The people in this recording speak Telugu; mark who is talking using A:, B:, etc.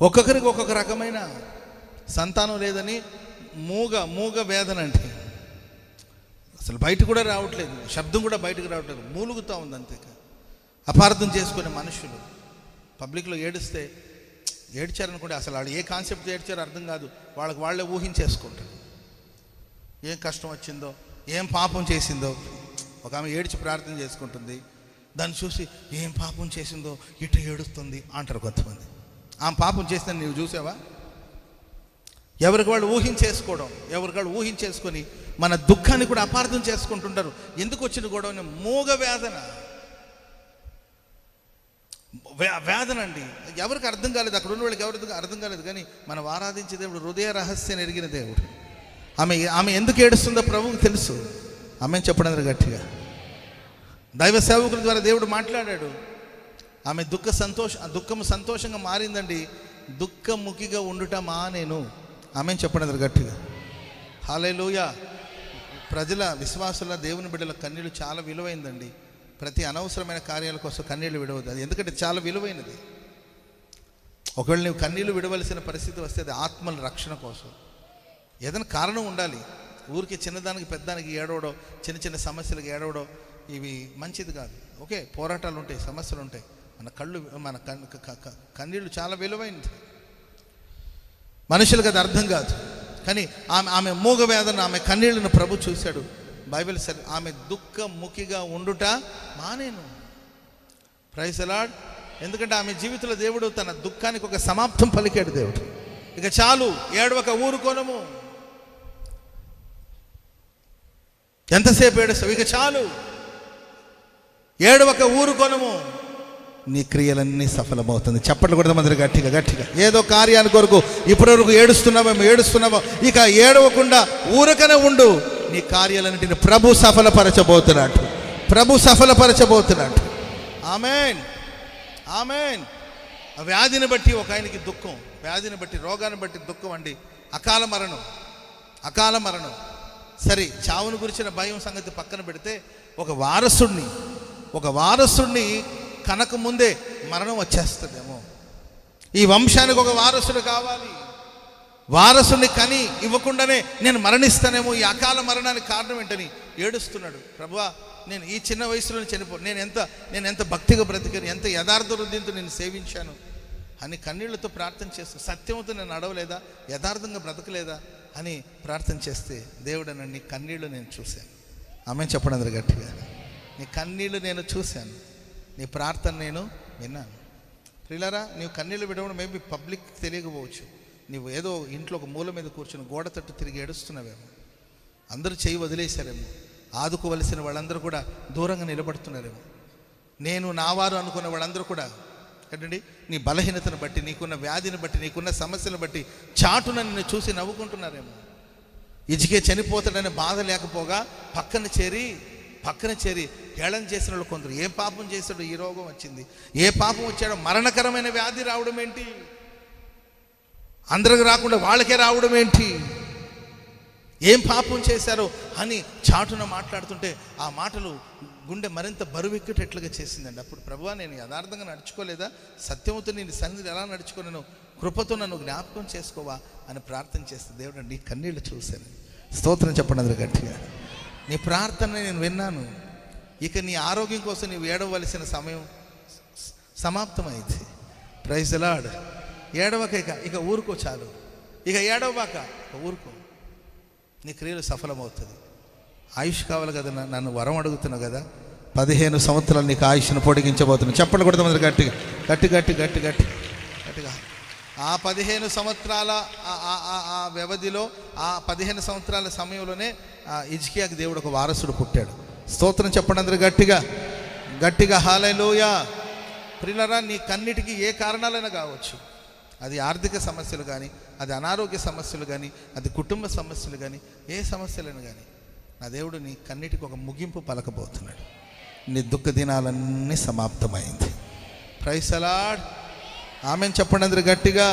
A: ఒక్కొక్కరికి ఒక్కొక్క రకమైన సంతానం లేదని మూగ వేదన అంటే అసలు బయట కూడా రావట్లేదు, శబ్దం కూడా బయటకు రావట్లేదు, మూలుగుతూ ఉంది అంతే. అపార్థం చేసుకునే మనుషులు పబ్లిక్లో ఏడిస్తే ఏడ్చారనుకుంటే అసలు వాళ్ళు ఏ కాన్సెప్ట్ ఏడ్చారో అర్థం కాదు, వాళ్ళే ఊహించేసుకుంటారు. ఏం కష్టం వచ్చిందో, ఏం పాపం చేసిందో. ఒక ఆమె ఏడ్చి ప్రార్థన చేసుకుంటుంది, దాన్ని చూసి ఏం పాపం చేసిందో ఇటు ఏడుస్తుంది అంటారు కొంతమంది. ఆమె పాపం చేసిందని నువ్వు చూసావా? ఎవరికి వాళ్ళు ఊహించేసుకొని మన దుఃఖాన్ని కూడా అపార్థం చేసుకుంటుంటారు. ఎందుకు వచ్చిన గొడవని? మూగ వేదన అండి. ఎవరికి అర్థం కాలేదు, అక్కడ ఉన్న వాళ్ళకి ఎవరికి అర్థం కాలేదు. కానీ మనం ఆరాధించే దేవుడు హృదయ రహస్యాన్ని ఎరిగిన దేవుడు. ఆమె ఎందుకు ఏడుస్తుందో ప్రభువుకు తెలుసు. ఆమె చెప్పడం గట్టిగా దైవ సేవకుల ద్వారా దేవుడు మాట్లాడాడు. ఆమె దుఃఖము సంతోషంగా మారిందండి. దుఃఖముఖిగా ఉండుట మానేను. ఆమె చెప్పడం గట్టిగా హల్లెలూయా. ప్రజల విశ్వాసుల దేవుని బిడ్డల కన్నీళ్ళు చాలా విలువైందండి. ప్రతి అనవసరమైన కార్యాల కోసం కన్నీళ్ళు విడవద్దు. అది ఎందుకంటే చాలా విలువైనది. ఒకవేళ నువ్వు కన్నీళ్ళు విడవలసిన పరిస్థితి వస్తే అది ఆత్మల రక్షణ కోసం. ఏదైనా కారణం ఉండాలి. ఊరికి చిన్నదానికి పెద్దానికి ఏడవడం, చిన్న సమస్యలకు ఏడవడం ఇవి మంచిది కాదు. ఓకే, పోరాటాలు ఉంటాయి, సమస్యలు ఉంటాయి. మన కన్నీళ్ళు చాలా విలువైనది. మనుషులకు అది అర్థం కాదు. కానీ ఆమె మూగ వేదన, ఆమె కన్నీళ్ళను ప్రభు చూశాడు. బైబిల్ సరే ఆమె దుఃఖముఖిగా ఉండుట మానేను. Praise the lord. ఎందుకంటే ఆమె జీవితంలో దేవుడు తన దుఃఖానికి ఒక సమాప్తం పలికాడు. దేవుడు ఇక చాలు, ఏడవక ఊరుకోనము. ఎంతసేపు ఏడుస్తావు? ఇక చాలు, ఏడవక ఊరుకోనము. నీ క్రియలన్నీ సఫలమవుతుంది. చప్పట్లు కొడదాం అందరూ గట్టిగా. ఏదో కార్యాన్ని కొరకు ఇప్పటివరకు ఏడుస్తున్నావో ఇక ఏడవకుండా ఊరకనే ఉండు. నీ కార్యాలన్నింటిని ప్రభు సఫలపరచబోతున్నాడు. ఆమేన్. ఆ వ్యాధిని బట్టి ఒక ఆయనకి దుఃఖం, వ్యాధిని బట్టి రోగాన్ని బట్టి దుఃఖం అండి. అకాల మరణం. సరే, చావును గురించిన భయం సంగతి పక్కన పెడితే ఒక వారసుడిని కనక ముందే మరణం వచ్చేస్తుందేమో. ఈ వంశానికి ఒక వారసుడు కావాలి. వారసుని కని ఇవ్వకుండానే నేను మరణిస్తానేమో. ఈ అకాల మరణానికి కారణం ఏంటని ఏడుస్తున్నాడు. ప్రభువా, నేను ఈ చిన్న వయసులోనే నేను ఎంత భక్తిగా బ్రతికాను, ఎంత యథార్థ హృదయంతో నేను సేవించాను అని కన్నీళ్లతో ప్రార్థన చేస్తూ, సత్యంతో నేను నడవలేదా, యథార్థంగా బ్రతకలేదా అని ప్రార్థన చేస్తే దేవుడు అన్నాడు, నీ కన్నీళ్లు నేను చూశాను. ఆమె చెప్పడం అందరూ గట్టిగా. నీ కన్నీళ్లు నేను చూశాను, నీ ప్రార్థన నేను విన్నాను. ప్రియులారా, నీవు కన్నీళ్ళు విడవడం మేబీ పబ్లిక్ తెలియకపోవచ్చు. నీవు ఏదో ఇంట్లో ఒక మూల మీద కూర్చొని గోడ తట్టు తిరిగి ఏడుస్తున్నావేమో. అందరూ చేయి వదిలేశారేమో. ఆదుకోవలసిన వాళ్ళందరూ కూడా దూరంగా నిలబడుతున్నారేమో. నేను నా వారు అనుకున్న వాళ్ళందరూ కూడా ఏంటండి, నీ బలహీనతను బట్టి, నీకున్న వ్యాధిని బట్టి, నీకున్న సమస్యలను బట్టి చాటున నిన్ను చూసి నవ్వుకుంటున్నారేమో. ఇజికే చనిపోతాడనే బాధ లేకపోగా పక్కన చేరి హేళన చేసిన వాళ్ళు కొందరు. ఏం పాపం చేశాడు, ఈ రోగం వచ్చింది, ఏ పాపం వచ్చాడో, మరణకరమైన వ్యాధి రావడం ఏంటి, అందరికి రాకుండా వాళ్ళకే రావడం ఏంటి, ఏం పాపం చేశారో అని చాటున మాట్లాడుతుంటే ఆ మాటలు గుండె మరింత బరువెక్కేటట్లుగా చేసిందండి. అప్పుడు ప్రభువా, నేను యథార్థంగా నడుచుకోలేదా, సత్యముతో నేను సన్నిధిని ఎలా నడుచుకోలేను, కృపతో నన్ను జ్ఞాపకం చేసుకోవా అని ప్రార్థన చేస్తే దేవుడు నీ కన్నీళ్ళు చూశాను. స్తోత్రం చెప్పండి అందరూ గట్టిగా. నీ ప్రార్థన నేను విన్నాను. ఇక నీ ఆరోగ్యం కోసం నీవు ఏడవలసిన సమయం సమాప్తమైంది. Praise the lord. ఏడవక ఇక ఊరుకో, చాలు. ఇక ఏడవబాక, ఊరుకో. నీ క్రియలు సఫలమవుతుంది. ఆయుష్ కావాలి కదా, నన్ను వరం అడుగుతున్నావు కదా, 15 సంవత్సరాలు నీకు ఆయుష్ను పొడిగించబోతున్నాను. చెప్పలు కొడతాం అందరూ గట్టిగా. ఆ 15 సంవత్సరాల ఆ వ్యవధిలో, ఆ 15 సంవత్సరాల సమయంలోనే హిజ్కియాకి దేవుడు ఒక వారసుడు పుట్టాడు. స్తోత్రం చెప్పండి అందరూ గట్టిగా హల్లెలూయా. ప్రియులారా, నీ కన్నిటికి ఏ కారణాలైనా కావచ్చు. అది ఆర్థిక సమస్యలు కానీ, అది అనారోగ్య సమస్యలు కానీ, అది కుటుంబ సమస్యలు కానీ, ఏ సమస్యలను కానీ నా దేవుడు నీ కన్నిటికి ఒక ముగింపు పలకబోతున్నాడు. నీ దుఃఖ దినాలన్నీ సమాప్తమైంది. Praise the lord. ఆమేన్ చెప్పండి అందరూ గట్టిగా.